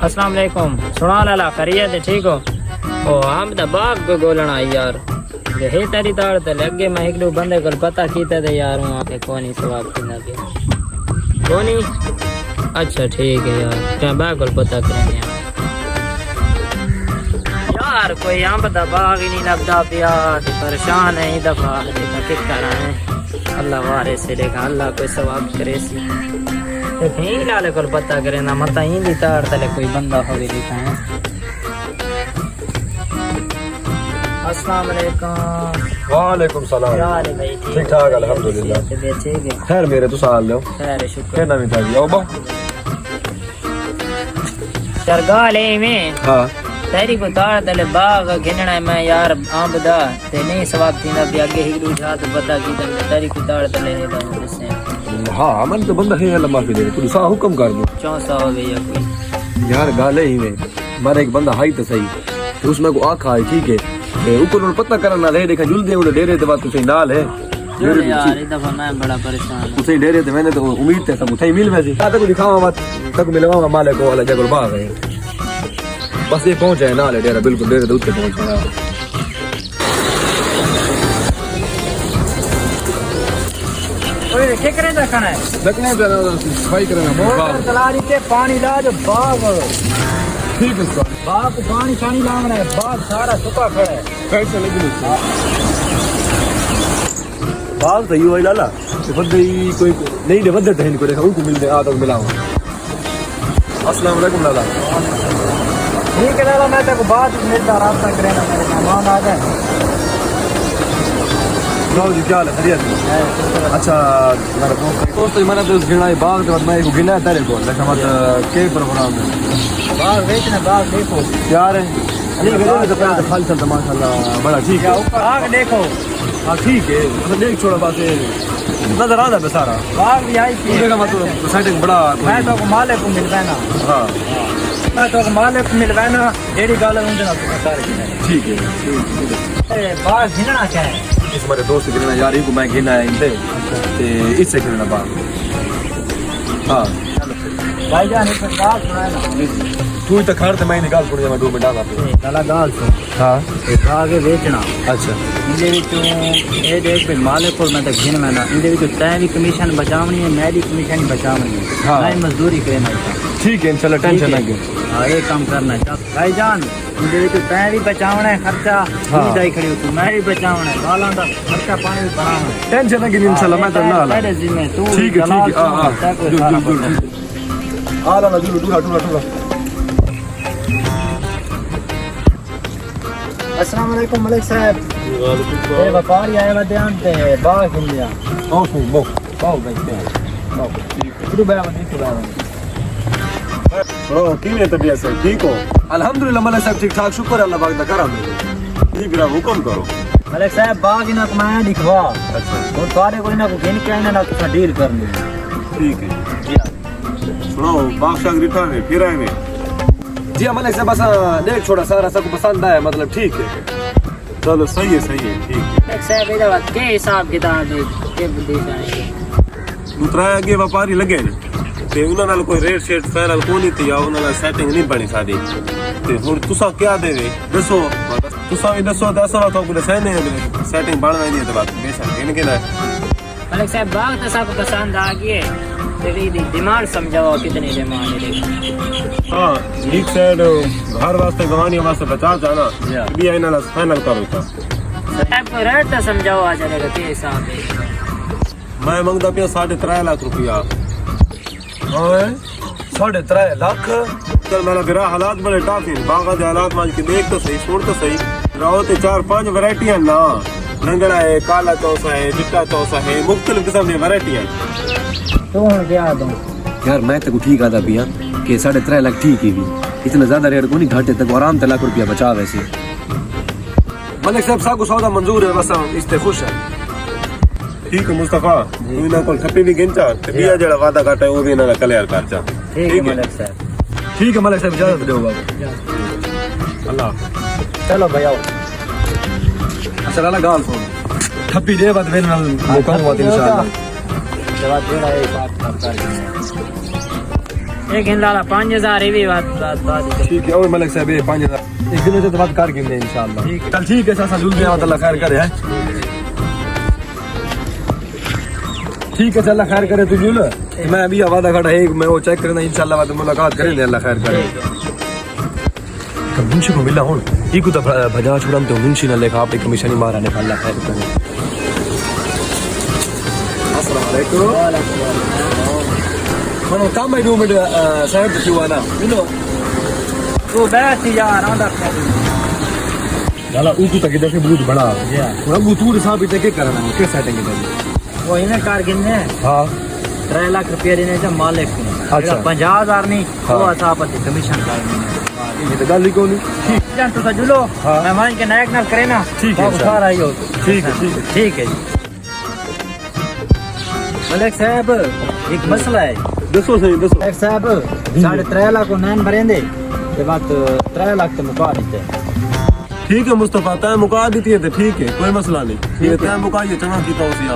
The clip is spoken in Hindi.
अस्सलाम वालेकुम। सुना लाला खैरियत है, ठीक हो? ओ हम तो बाग को गोलना यार हे तेरी ताड़ ते लगे मैं एक दो बंदे को पता कीता ते यार वहां पे कोनी सवाब किना के कोनी। अच्छा ठीक है यार, क्या बाग को पता करेंगे यार। कोई यहाँ पता बाग ही नहीं लगता पिया, परेशान है ही दफा देखा किस तरह है। अल्लाह वारे से देखा अल्लाह कोई सवाब करे सी लाले को पता करे ना मत ही तार तले कोई बंदा हो लिखा है। अस्सलाम वालेकुम। वालेकुम सलाम। यार भाई ठीक ठाक अल्हम्दुलिल्लाह। ठीक है खैर मेरे तो साल लो खैर शुक्र क्या नवी ताजी आओ बा यार गाले में। हां तेरी को तार तले बाग गिनना है मैं यार आम बदा ते नहीं सवाब तीना भी आगे ही दू जात पता की तेरी को तार तले नहीं दा से। हाँ मन तो बंदा है लम्बा फिर तू सा हुक्म कर दो 400 हो गई कोई यार गाले ही में मारे एक बंदा हाई तो सही तो उसमें को आखा है ठीक है ऊपर उन पता करना ले देखा जुल दे उड़े डेरे ते बात सही नाल है यार इस दफा मैं बड़ा परेशान हूं उसे डेरे ते मैंने तो उम्मीद थे सब उठे मिल वैसे तक दिखावा मत तक मिलवाऊंगा माले को वाला जगह बाग है बस ये पहुंच जाए नाल डेरा बिल्कुल डेरे दूध पे पहुंच गया। क्या करें खाना है देखने सफाई करना मोटर चला रही थे पानी ला जो बाग ठीक है सर बाग को पानी शानी लाना है बाग सारा सुखा खड़ा है कैसे लगी बाग तो यू लाला बंदे कोई नहीं दे बंदे तहन को देखा उनको मिल दे आ तो मिलाऊंगा। अस्सलाम वालेकुम लाला। ठीक है लाला मैं तेरे को बाद में मिलता रास्ता करेना मेरे मेहमान आ गए। जी क्या हाल है खैरियत? अच्छा मेरा दोस्त मैंने तो गिना बाग के बाद मैं को गिना तेरे को देखा मत के प्रोग्राम में बाग बेचना बाग देखो यार है अरे गले तो पहले खाली चलता माशाल्लाह बड़ा ठीक है बाग देखो। हाँ ठीक है मतलब देख छोड़ा बात नजर आता है सारा बाग भी आई थी देखा मतलब सेटिंग बड़ा मैं तो मालिक को मिलवाना। हाँ मैं तो मालिक को मिलवाना एडी गाल उनके ना सारे ठीक है बाग गिनना क्या है इस मेरे दोस्त गिनना यार इनको मैं गिना है इनसे ते इससे गिनना बाग। हाँ भाईजान इस बाग सुनाना तू तो खड़ तो मैं निकाल पड़ जाऊंगा 2 मिनट आना काला गाल सुन। हाँ बाग बेचना अच्छा इनके विचों ये देख पे मालिक को मैं तो गिन मैना इनके विचों तैं भी कमीशन बचावनी है मैं भी कमीशन बचावनी है। हाँ मैं मजदूरी करना ठीक है इंशाल्लाह टेंशन ना ले। हाँ ये काम करना है भाईजान इनके विचों तैं भी बचावना है खर्चा दाई खड़ी हो तू मैं भी बचावना है गालां दा खर्चा पानी भी बनाना है टेंशन ना गिन इंशाल्लाह मैं तो ना तेरे जिम्मे तू ठीक है हां आ ला दूर दूर अस्सलाम वालेकुम मलिक साहब। वालेकुम ये व्यापारी आए हुए ध्यान ते बाग गिन लिया आओ सुन बो आओ भाई आओ शुरू बैठ नहीं चला ओ किने तबीयत से ठीक हो? अल्हम्दुलिल्लाह मलिक साहब ठीक ठाक शुक्र अल्लाह पाक दा करम ठीक रहा हुक्म करो। मलिक साहब बाग इना कमाया दिखवा अच्छा और सारे को इना को गिन के आना ना कुछ डील करनी ठीक है सुनो बाग शाग रिठा है फिर आए में जी मलिक साहब बस देख छोड़ा सारा सबको पसंद आया मतलब ठीक है चलो सही है ठीक है मलिक साहब इधर बात के हिसाब किताब है के देश आएंगे दूसरा आगे व्यापारी लगे ने ते उन्हां नाल कोई रेट शेट फाइनल कोनी थी या उन्हां नाल सेटिंग नहीं बनी सादी ते हुन तुसा क्या देवे दसो तुसा भी दसो दसो तो को सही सेटिंग बनवाई नहीं तो बात बेशक इनके ना मलिक साहब बाग तो सबको पसंद आ गई तेरी डिमांड समझाओ कितनी डिमांड है। हां एक साइड घर वास्ते गवानी वास्ते 50 जाना भी इन्हां नाल फाइनल करो तो साहब को रेट तो समझाओ आ जाएगा के हिसाब है मैं मांगदा पिया 3.5 लाख रुपया। हां 3.5 लाख चल मेरा बिरा हालात बड़े टफ है बागा दे हालात मान के देख तो सही छोड़ तो सही रहो ते 4-5 वैरायटियां ना लंगड़ा है काला चौसा है चिट्टा चौसा है मुख्तलिफ किस्म की वैरायटियां तो क्या दूं यार मैं तो ठीक आदा पिया कि 3.5 लाख ठीक ही भी इतना ज्यादा रेट को नहीं घाटे तक आराम से लाख रुपया बचा वैसे मलिक साहब साको सौदा मंजूर है बस इससे खुश है ठीक है मुस्तफा तू ना कोल खपी भी गिनचा ते बिया जेड़ा वादा घाटा है वो भी ना क्लियर कर जा ठीक है मलिक साहब ठीक है मलिक साहब इजाजत दो बाबू अल्लाह चलो भाई आओ अच्छा लाला गाल सुन खपी दे बात वेन नाल मुकाम हुआ इंशाल्लाह जवाब देना है बात कर एक इन लाला 5000 ही भी बात ठीक है और मलिक साहब ये 5000 एक दिन से बात कर गिनने इंशाल्लाह। ठीक है। चल ठीक है सासा जुल गया अल्लाह खैर करे है। ठीक है चल अल्लाह खैर करे तू जुल मैं अभी वादा खड़ा है मैं वो चेक करना इंशाल्लाह बाद मुलाकात करेंगे अल्लाह खैर करे। कब मुंशी को मिला हूं ई को तो भजा छुड़न तो मुंशी ने लेखा आपने कमीशन ही मारा ने अल्लाह खैर करे। अस्सलाम वालेकुम मनो काम में 2 मिनट साहब तो क्यों आना मिलो तू बैठ यार आंदा लाला ऊकू तक इधर से बहुत बड़ा और अब तू साहब इतने के करना है कैसे सेटिंग है वो इन्हें कार गिनने हां 3 लाख रुपया देने से मालिक अच्छा 50000 नहीं वो साहब की कमीशन करनी ये तो गाली को नहीं ठीक है तो जुलो मेहमान के नायक नाल करे ना ठीक है उठा रही हो ठीक है ठीक है मलिक साहब एक मसला है दसो सही दसो मलिक साहब 3.5 लाख को नैन भरेंदे ये बात 3 लाख तो मुका देते ठीक है मुस्तफा तय मुका दी थी तो ठीक है कोई मसला नहीं ये तय मुका ये चना कीता उसिया